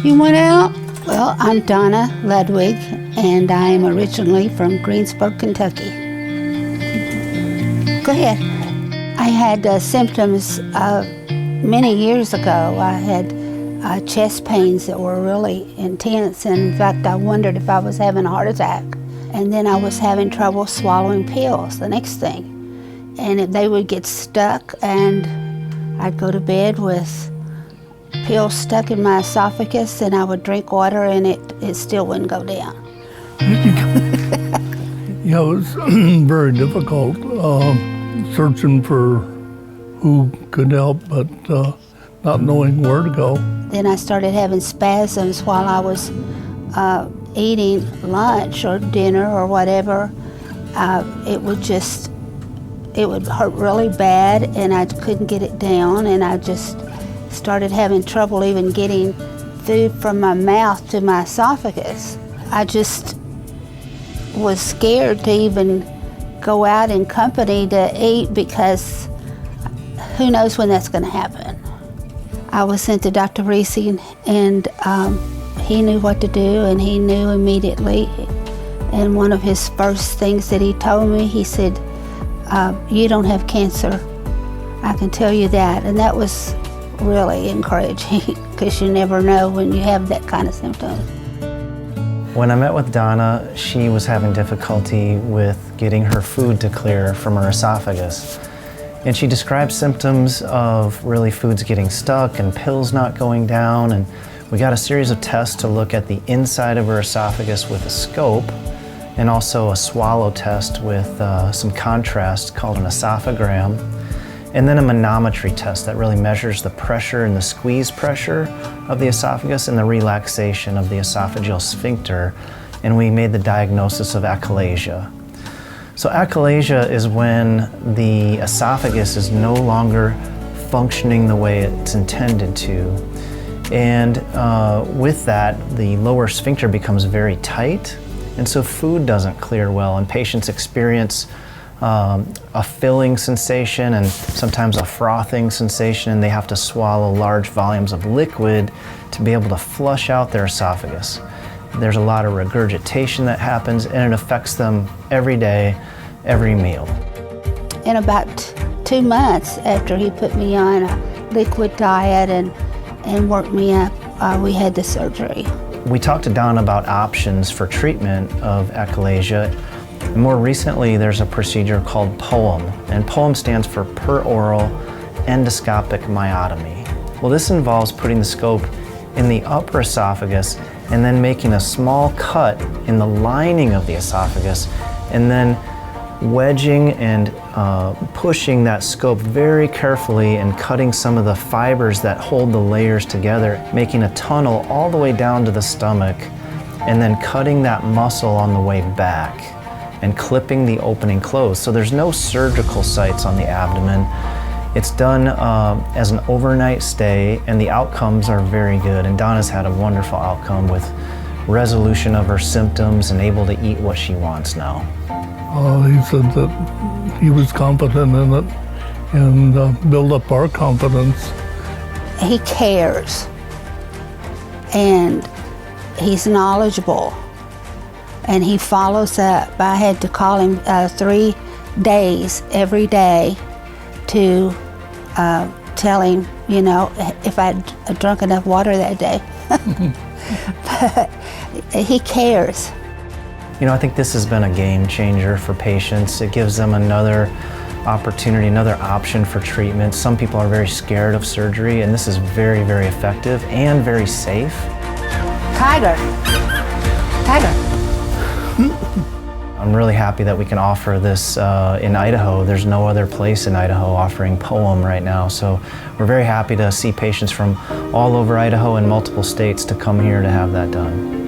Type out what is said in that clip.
You went out? Well, I'm Donna Ludwig, and I am originally from Greensburg, Kentucky. Go ahead. I had symptoms many years ago. I had chest pains that were really intense, and in fact, I wondered if I was having a heart attack. And then I was having trouble swallowing pills, the next thing. And they would get stuck, and I'd go to bed with pills stuck in my esophagus, and I would drink water, and it still wouldn't go down. Yeah, it was very difficult searching for who could help, but not knowing where to go. Then I started having spasms while I was eating lunch or dinner or whatever. It would hurt really bad, and I couldn't get it down, and I just started having trouble even getting food from my mouth to my esophagus. I just was scared to even go out in company to eat because who knows when that's going to happen. I was sent to Dr. Reising, and he knew what to do, and he knew immediately. And one of his first things that he told me, he said, you don't have cancer. I can tell you that. And that was really encouraging because you never know when you have that kind of symptom. When I met with Donna, she was having difficulty with getting her food to clear from her esophagus. And she described symptoms of really foods getting stuck and pills not going down. And we got a series of tests to look at the inside of her esophagus with a scope, and also a swallow test with some contrast called an esophagram, and then a manometry test that really measures the pressure and the squeeze pressure of the esophagus and the relaxation of the esophageal sphincter. And we made the diagnosis of achalasia. So achalasia is when the esophagus is no longer functioning the way it's intended to. And with that, the lower sphincter becomes very tight, and so food doesn't clear well, and patients experience a filling sensation and sometimes a frothing sensation, and they have to swallow large volumes of liquid to be able to flush out their esophagus. There's a lot of regurgitation that happens, and it affects them every day, every meal. In about 2 months after he put me on a liquid diet and worked me up, we had the surgery. We talked to Donna about options for treatment of achalasia. And more recently, there's a procedure called POEM, and POEM stands for Peroral Endoscopic Myotomy. Well, this involves putting the scope in the upper esophagus and then making a small cut in the lining of the esophagus, and then wedging and pushing that scope very carefully and cutting some of the fibers that hold the layers together, making a tunnel all the way down to the stomach, and then cutting that muscle on the way back and clipping the opening closed. So there's no surgical sites on the abdomen. It's done as an overnight stay, and the outcomes are very good. And Donna's had a wonderful outcome with resolution of her symptoms and able to eat what she wants now. He said that he was confident in it and build up our confidence. He cares, and he's knowledgeable, and he follows up. I had to call him 3 days every day to tell him, you know, if I'd drunk enough water that day. But he cares. You know, I think this has been a game changer for patients. It gives them another opportunity, another option for treatment. Some people are very scared of surgery, and this is very, very effective and very safe. Tiger. Tiger. I'm really happy that we can offer this in Idaho. There's no other place in Idaho offering POEM right now, so we're very happy to see patients from all over Idaho and multiple states to come here to have that done.